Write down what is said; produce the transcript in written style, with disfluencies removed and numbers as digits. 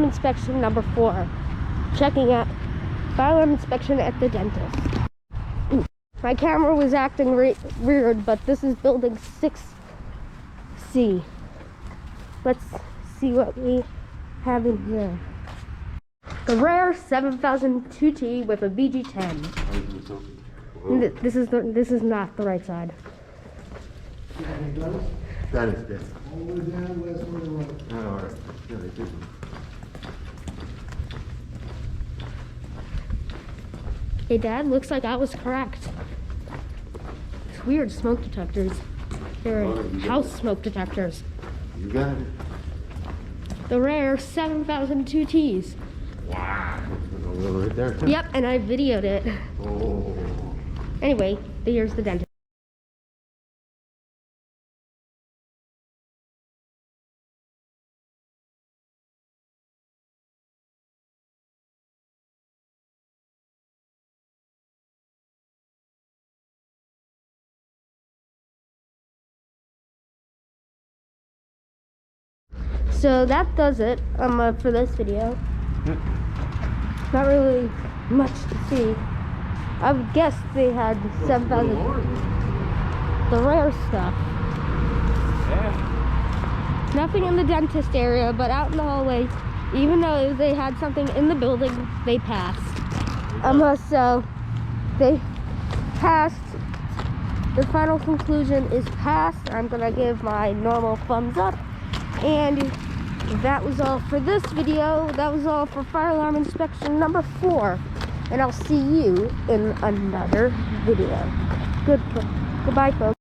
inspection number 4. Checking out fire alarm inspection at the dentist. My camera was acting weird, but this is building 6C. Let's see what we have in here. The rare 7002T with a BG10. This is not the right side. That is good. All the way down, last one to right. Oh, all right. Yeah, they do. Hey Dad, looks like I was correct. It's weird smoke detectors. They're house smoke detectors. You got it. The rare 7002Ts. Wow. Right there, too. Yep, and I videoed it. Oh. Anyway, here's the dentist. So that does it for this video. Not really much to see. I would guess they had 7,000. The rare stuff. Yeah. Nothing in the dentist area, but out in the hallway, even though they had something in the building, they passed. So they passed. The final conclusion is passed. I'm gonna give my normal thumbs up. And that was all for this video. That was all for fire alarm inspection number 4. And I'll see you in another video. Goodbye, folks.